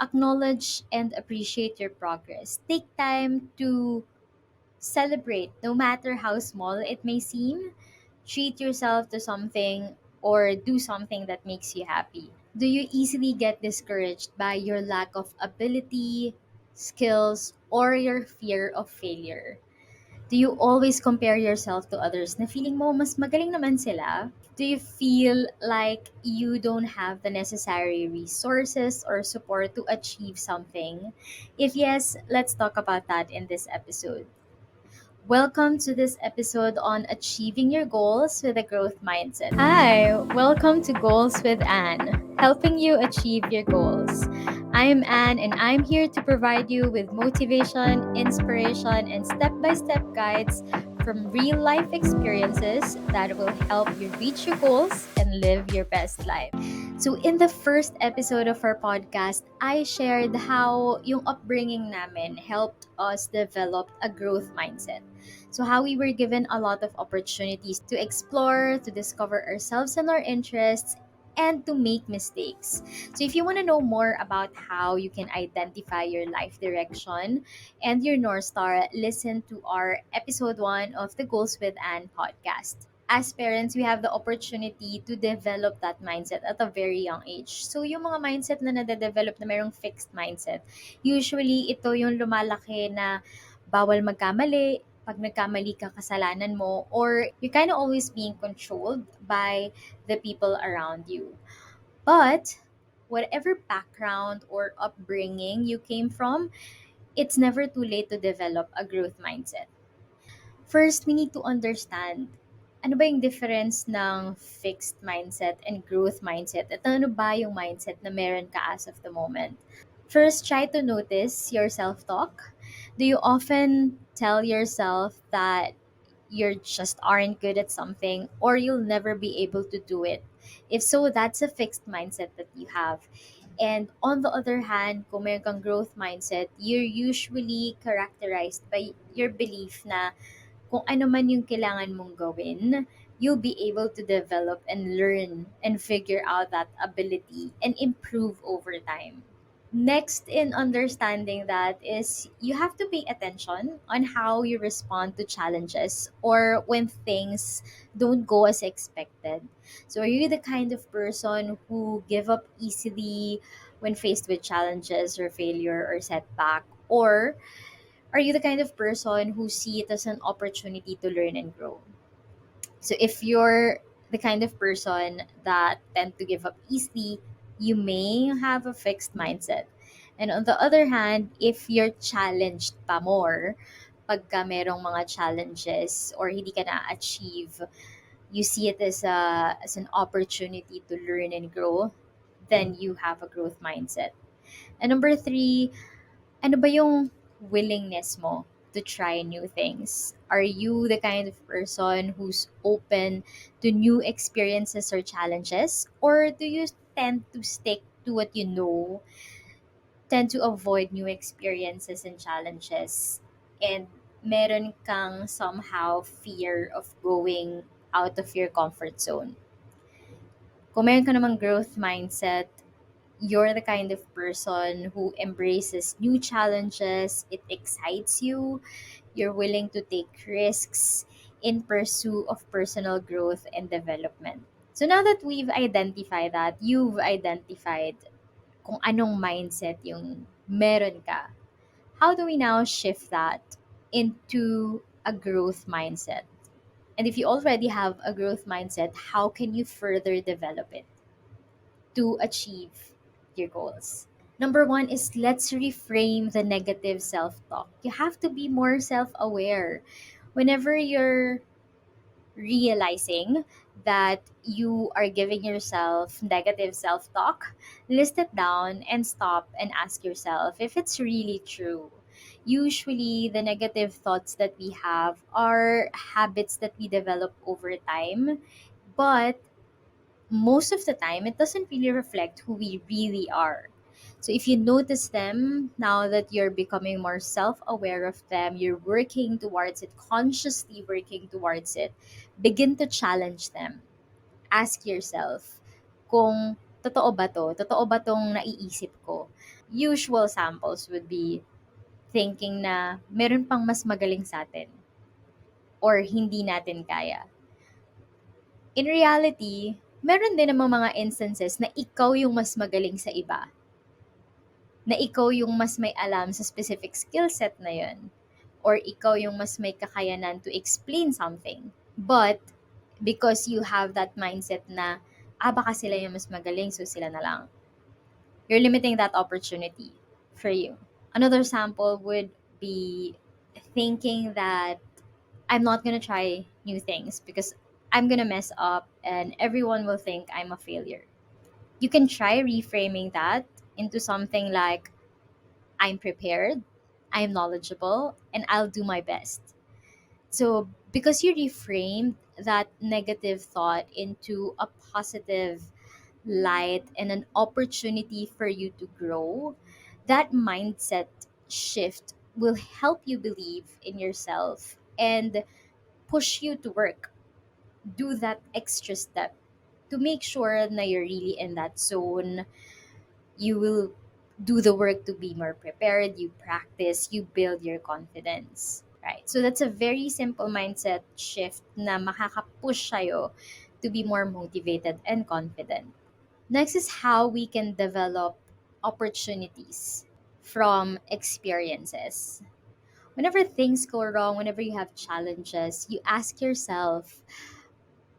Acknowledge and appreciate your progress. Take time to celebrate, no matter how small it may seem. Treat yourself to something or do something that makes you happy. Do you easily get discouraged by your lack of ability, skills, or your fear of failure? Do you always compare yourself to others na feeling mo mas magaling naman sila? Do you feel like you don't have the necessary resources or support to achieve something? If yes, let's talk about that in this episode. Welcome to this episode on achieving your goals with a growth mindset. Hi, welcome to Goals with Anne, helping you achieve your goals. I'm Anne and I'm here to provide you with motivation, inspiration, and step by step guides from real life experiences that will help you reach your goals and live your best life. So in the first episode of our podcast, I shared how yung upbringing namin helped us develop a growth mindset. So how we were given a lot of opportunities to explore, to discover ourselves and our interests, and to make mistakes. So if you want to know more about how you can identify your life direction and your North Star, listen to our episode 1 of the Goals with Anne podcast. As parents, we have the opportunity to develop that mindset at a very young age. So, yung mga mindset na nade-develop na mayroong fixed mindset, usually ito yung lumalaki na bawal magkamali, pag nagkamali ka, kasalanan mo, or you're kind of always being controlled by the people around you. But, whatever background or upbringing you came from, it's never too late to develop a growth mindset. First, we need to understand ano ba yung difference ng fixed mindset and growth mindset at ano ba yung mindset na meron ka as of the moment. First, try to notice your self-talk. Do you often tell yourself that you just aren't good at something or you'll never be able to do it? If so, that's a fixed mindset that you have. And on the other hand, kung meron kang growth mindset, you're usually characterized by your belief na kung ano man yung kailangan mong gawin, you'll be able to develop and learn and figure out that ability and improve over time. Next, in understanding that is you have to pay attention on how you respond to challenges or when things don't go as expected. So are you the kind of person who give up easily when faced with challenges or failure or setback, or are you the kind of person who see it as an opportunity to learn and grow? So if you're the kind of person that tend to give up easily, you may have a fixed mindset. And on the other hand, if you're challenged pa more, pagka merong mga challenges or hindi ka na-achieve, you see it as an opportunity to learn and grow, then you have a growth mindset. And number three, ano ba yung willingness mo to try new things? Are you the kind of person who's open to new experiences or challenges? Or do you tend to stick to what you know, tend to avoid new experiences and challenges, and meron kang somehow fear of going out of your comfort zone? Kung meron ka namang growth mindset, you're the kind of person who embraces new challenges, it excites you, you're willing to take risks in pursuit of personal growth and development. So now that we've identified that, you've identified kung anong mindset yung meron ka, how do we now shift that into a growth mindset? And if you already have a growth mindset, how can you further develop it to achieve your goals? Number one is let's reframe the negative self talk. You have to be more self aware. Whenever you're realizing that you are giving yourself negative self talk, list it down and stop and ask yourself if it's really true. Usually, the negative thoughts that we have are habits that we develop over time, but most of the time it doesn't really reflect who we really are. So if you notice them now that you're becoming more self-aware of them, you're working towards it, consciously working towards it, begin to challenge them. Ask yourself kung totoo ba to? Totoo ba tong naiisip ko? usual samples would be thinking na meron pang mas magaling sa atin or hindi natin kaya. In reality, meron din namang mga instances na ikaw yung mas magaling sa iba, na ikaw yung mas may alam sa specific skill set na yun, or ikaw yung mas may kakayanan to explain something. But, because you have that mindset na, baka sila yung mas magaling, so sila na lang, you're limiting that opportunity for you. Another sample would be thinking that I'm not gonna try new things because I'm gonna mess up and everyone will think I'm a failure. You can try reframing that into something like I'm prepared, I'm knowledgeable, and I'll do my best. So, because you reframed that negative thought into a positive light and an opportunity for you to grow, that mindset shift will help you believe in yourself and push you to work, do that extra step to make sure that you're really in that zone. You will do the work to be more prepared, you practice, you build your confidence. Right? So that's a very simple mindset shift na makaka-push sa'yo to be more motivated and confident. Next is how we can develop opportunities from experiences. Whenever things go wrong, whenever you have challenges, you ask yourself,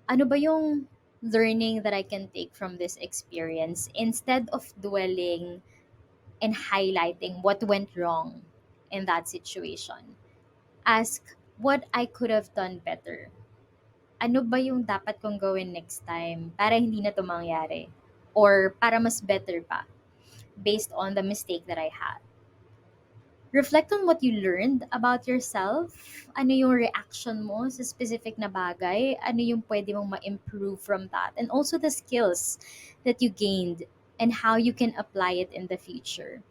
ano ba yung learning that I can take from this experience instead of dwelling and highlighting what went wrong in that situation. Ask what I could have done better. Ano ba yung dapat kong gawin next time para hindi na to mangyari? Or para mas better pa based on the mistake that I had. Reflect on what you learned about yourself. Ano yung reaction mo sa specific na bagay? Ano yung pwede mong ma-improve from that? And also the skills that you gained and how you can apply it in the future.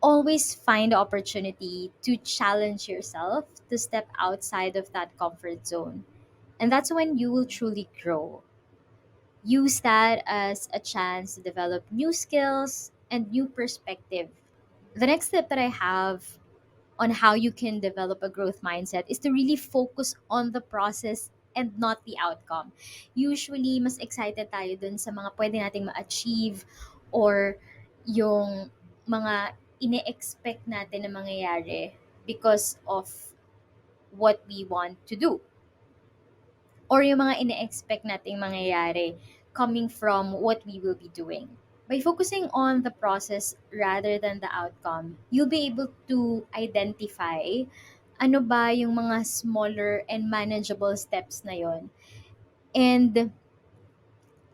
Always find the opportunity to challenge yourself, to step outside of that comfort zone. And that's when you will truly grow. Use that as a chance to develop new skills and new perspective. The next step that I have on how you can develop a growth mindset is to really focus on the process and not the outcome. Usually, mas excited tayo dun sa mga pwede nating ma-achieve or yung mga ine-expect natin na mangyayari because of what we want to do. Or yung mga ine-expect nating mangyayari coming from what we will be doing. By focusing on the process rather than the outcome, you'll be able to identify ano ba yung mga smaller and manageable steps na yon. And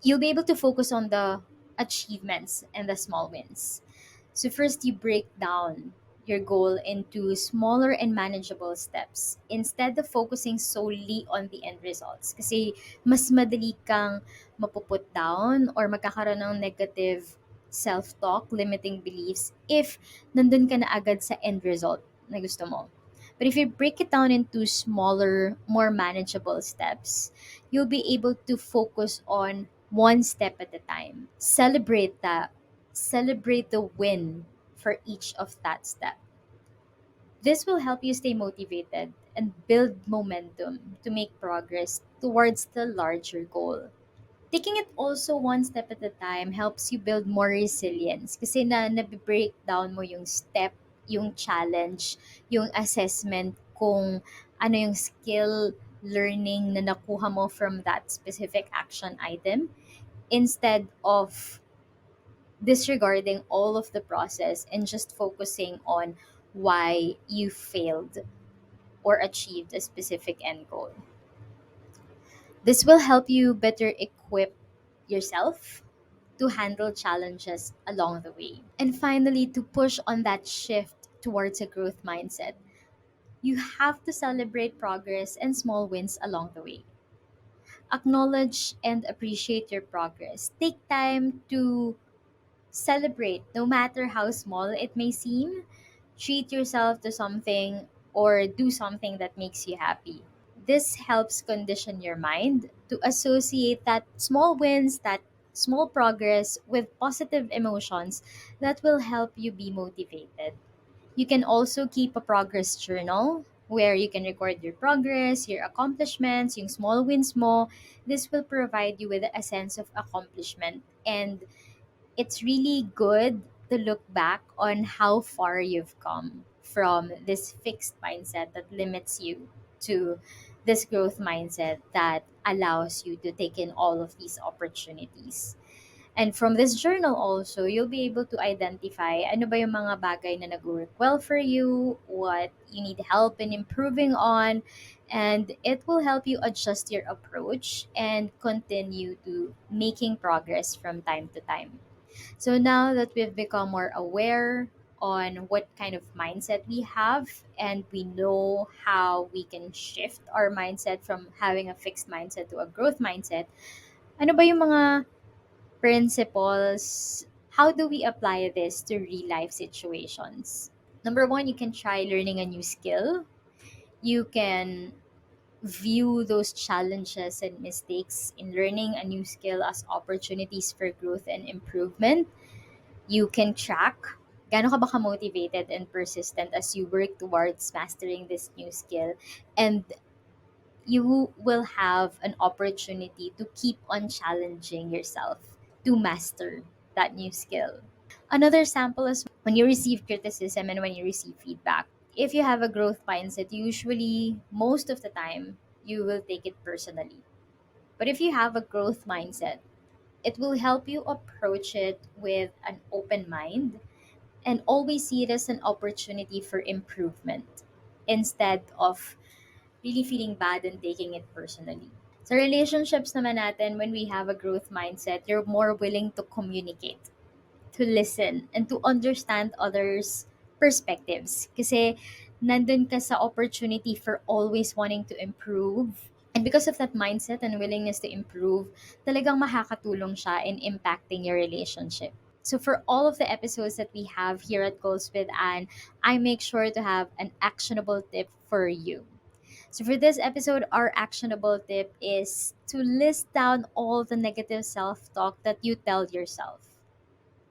you'll be able to focus on the achievements and the small wins. So first you break down your goal into smaller and manageable steps instead of focusing solely on the end results. Kasi mas madali kang mapuput down or magkakaroon ng negative self-talk, limiting beliefs if nandun ka na agad sa end result na gusto mo. But if you break it down into smaller, more manageable steps, you'll be able to focus on one step at a time. Celebrate that. Celebrate the win for each of that step. This will help you stay motivated and build momentum to make progress towards the larger goal. Taking it also one step at a time helps you build more resilience kasi na-break down mo yung step, yung challenge, yung assessment kung ano yung skill learning na nakuha mo from that specific action item instead of disregarding all of the process and just focusing on why you failed or achieved a specific end goal. This will help you better equip yourself to handle challenges along the way. And finally, to push on that shift towards a growth mindset, you have to celebrate progress and small wins along the way. Acknowledge and appreciate your progress. Take time to celebrate, no matter how small it may seem. Treat yourself to something or do something that makes you happy. This helps condition your mind to associate that small wins, that small progress with positive emotions that will help you be motivated. You can also keep a progress journal where you can record your progress, your accomplishments, yung small wins mo. This will provide you with a sense of accomplishment, and it's really good to look back on how far you've come from this fixed mindset that limits you to this growth mindset that allows you to take in all of these opportunities. And from this journal also, you'll be able to identify ano ba yung mga bagay na nag-work well for you, what you need help in improving on, and it will help you adjust your approach and continue to making progress from time to time. So now that we've become more aware on what kind of mindset we have, and we know how we can shift our mindset from having a fixed mindset to a growth mindset, ano ba yung mga principles? How do we apply this to real life situations? Number one, you can try learning a new skill. You can view those challenges and mistakes in learning a new skill as opportunities for growth and improvement. You can track gaano ka ba ka-motivated and persistent as you work towards mastering this new skill, and you will have an opportunity to keep on challenging yourself to master that new skill. Another sample is when you receive criticism and when you receive feedback. If you have a growth mindset, usually most of the time you will take it personally. But if you have a growth mindset, it will help you approach it with an open mind and always see it as an opportunity for improvement instead of really feeling bad and taking it personally. Sa relationships naman natin, when we have a growth mindset, you're more willing to communicate, to listen, and to understand others' perspectives. Kasi nandun ka sa opportunity for always wanting to improve. And because of that mindset and willingness to improve, talagang makakatulong siya in impacting your relationship. So for all of the episodes that we have here at Goals with Anne, I make sure to have an actionable tip for you. So for this episode, our actionable tip is to list down all the negative self-talk that you tell yourself.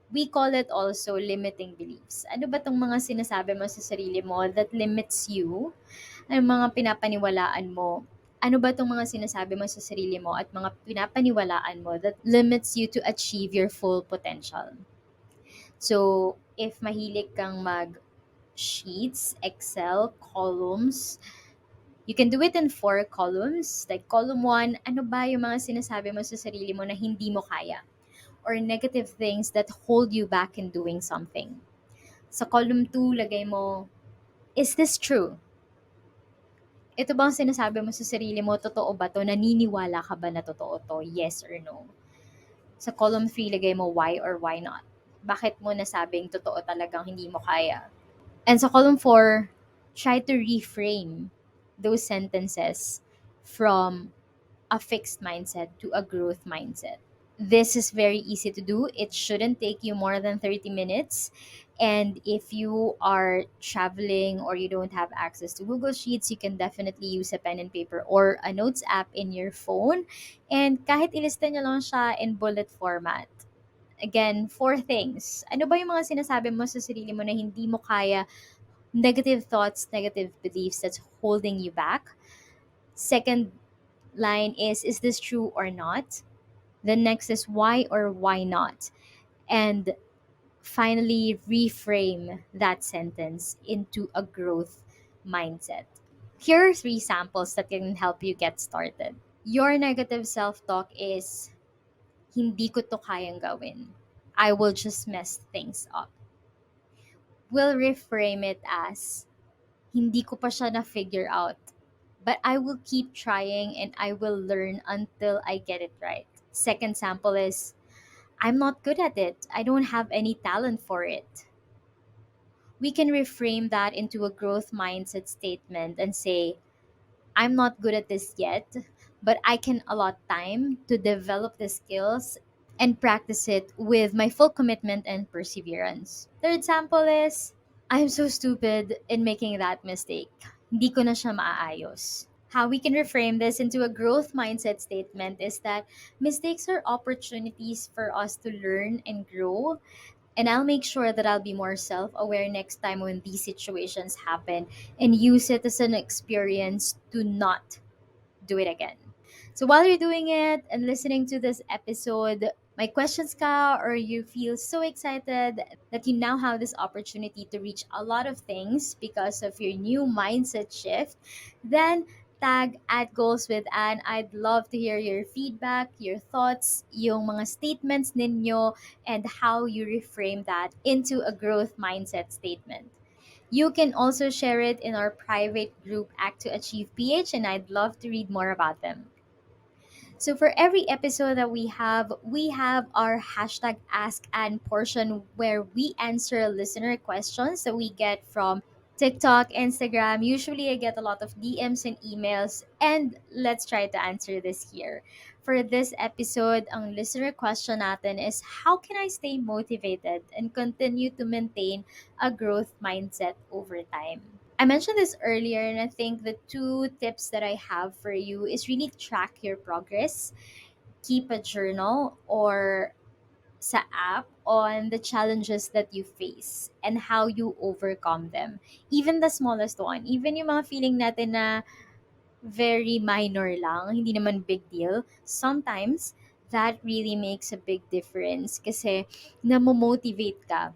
We call it also limiting beliefs. Ano ba tong mga sinasabi mo sa sarili mo that limits you? Ano mga pinapaniwalaan mo? Ano ba tong mga sinasabi mo sa sarili mo at mga pinapaniwalaan mo that limits you to achieve your full potential? So, if mahilig kang mag sheets, Excel, columns, you can do it in 4 columns. Like column 1, ano ba yung mga sinasabi mo sa sarili mo na hindi mo kaya? Or negative things that hold you back in doing something. Sa column 2, lagay mo, is this true? Ito bang sinasabi mo sa sarili mo, totoo ba to? Naniniwala ka ba na totoo to? Yes or no? Sa column 3, lagay mo why or why not. Bakit mo nasabing totoo talagang hindi mo kaya? And sa column 4, try to reframe those sentences from a fixed mindset to a growth mindset. This is very easy to do. It shouldn't take you more than 30 minutes. And if you are traveling or you don't have access to Google Sheets, you can definitely use a pen and paper or a notes app in your phone. And kahit ilista nyo lang siya in bullet format. Again, 4 things. Ano ba yung mga sinasabi mo sa sarili mo na hindi mo kaya? Negative thoughts, negative beliefs that's holding you back. Second line is this true or not? The next is why or why not? And finally, reframe that sentence into a growth mindset. Here are 3 samples that can help you get started. Your negative self-talk is, hindi ko to kayang gawin. I will just mess things up. We'll reframe it as, hindi ko pa siya na-figure out. But I will keep trying and I will learn until I get it right. Second sample is, I'm not good at it. I don't have any talent for it. We can reframe that into a growth mindset statement and say, I'm not good at this yet, but I can allot time to develop the skills and practice it with my full commitment and perseverance. Third sample is, I'm so stupid in making that mistake. Hindi ko na siya maaayos. How we can reframe this into a growth mindset statement is that mistakes are opportunities for us to learn and grow. And I'll make sure that I'll be more self aware next time when these situations happen and use it as an experience to not do it again. So while you're doing it and listening to this episode, my questions ka, or you feel so excited that you now have this opportunity to reach a lot of things because of your new mindset shift, then tag at Goals with Anne. I'd love to hear your feedback, your thoughts, yung mga statements ninyo, and how you reframe that into a growth mindset statement. You can also share it in our private group Act to Achieve PH, and I'd love to read more about them. So for every episode that we have our hashtag Ask Anne portion where we answer listener questions that we get from TikTok, Instagram. Usually I get a lot of DMs and emails, and let's try to answer this here. For this episode, ang listener question natin is how can I stay motivated and continue to maintain a growth mindset over time? I mentioned this earlier, and I think the two tips that I have for you is really track your progress, keep a journal or sa app on the challenges that you face and how you overcome them. Even the smallest one, even yung mga feeling natin na very minor lang, hindi naman big deal, sometimes that really makes a big difference kasi namomotivate ka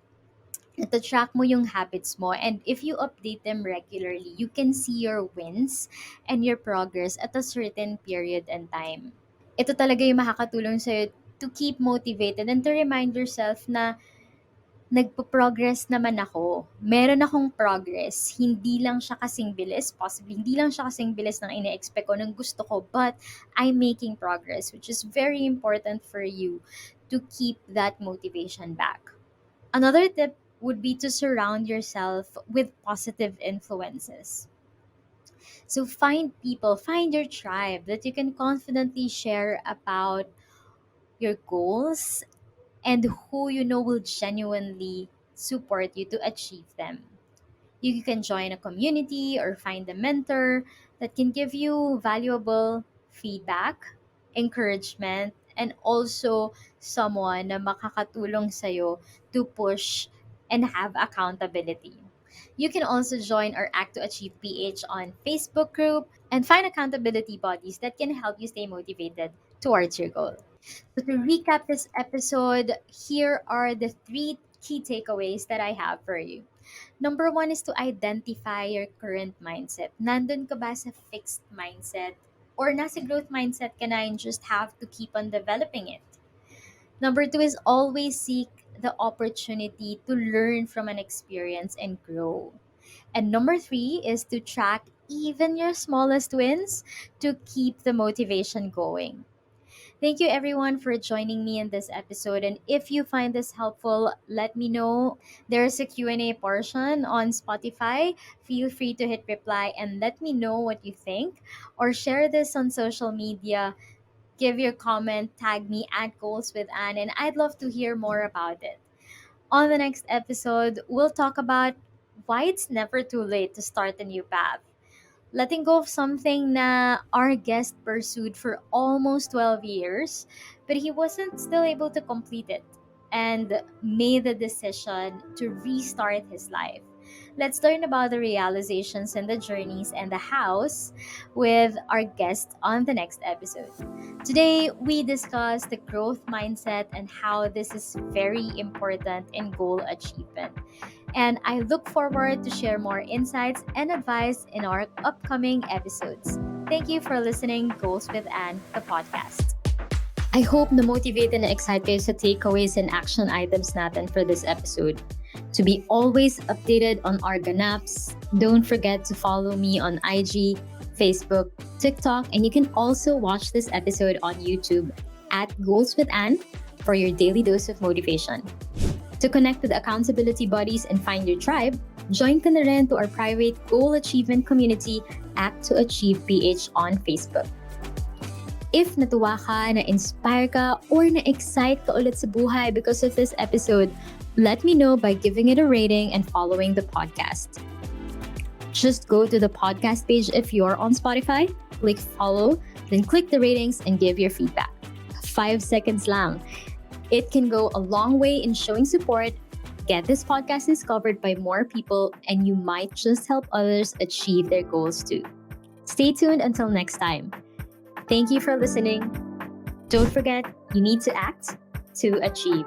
to track mo yung habits mo, and if you update them regularly, you can see your wins and your progress at a certain period and time. Ito talaga yung makakatulong sa'yo to keep motivated and to remind yourself na nagpo-progress naman ako. Meron akong progress. Hindi lang siya kasing bilis. Possibly, hindi lang siya kasing bilis ng ina-expect ko, ng gusto ko. But I'm making progress, which is very important for you to keep that motivation back. Another tip would be to surround yourself with positive influences. So find your tribe that you can confidently share about your goals and who you know will genuinely support you to achieve them. You can join a community or find a mentor that can give you valuable feedback, encouragement, and also someone na makakatulong sa'yo to push and have accountability. You can also join our Act to Achieve PH on Facebook group and find accountability bodies that can help you stay motivated towards your goal. So to recap this episode, here are the three key takeaways that I have for you. Number one is to identify your current mindset. Nandun ka ba sa fixed mindset? Or nasa growth mindset ka na and just have to keep on developing it? Number two is always seek the opportunity to learn from an experience and grow. And number three is to track even your smallest wins to keep the motivation going. Thank you everyone for joining me in this episode, and if you find this helpful, let me know. There's a Q&A portion on Spotify. Feel free to hit reply and let me know what you think, or share this on social media. Give your comment, tag me at Goals with Anne, and I'd love to hear more about it. On the next episode, we'll talk about why it's never too late to start a new path, letting go of something na our guest pursued for almost 12 years, but he wasn't still able to complete it and made the decision to restart his life. Let's learn about the realizations and the journeys and the hows with our guest on the next episode. Today, we discuss the growth mindset and how this is very important in goal achievement. And I look forward to share more insights and advice in our upcoming episodes. Thank you for listening Goals with Anne, the podcast. I hope na-motivate and excite kayo sa takeaways and action items natin for this episode. To be always updated on our ganaps, don't forget to follow me on IG, Facebook, TikTok, and you can also watch this episode on YouTube at Goals with Anne for your daily dose of motivation. To connect with accountability buddies and find your tribe, join ka na rin to our private goal achievement community, Act to Achieve PH on Facebook. If natuwa ka, na-inspire ka, or na-excite ka ulit sa buhay because of this episode, let me know by giving it a rating and following the podcast. Just go to the podcast page if you're on Spotify, click follow, then click the ratings and give your feedback. 5 seconds lang. It can go a long way in showing support, get this podcast discovered by more people, and you might just help others achieve their goals too. Stay tuned until next time. Thank you for listening. Don't forget, you need to act to achieve.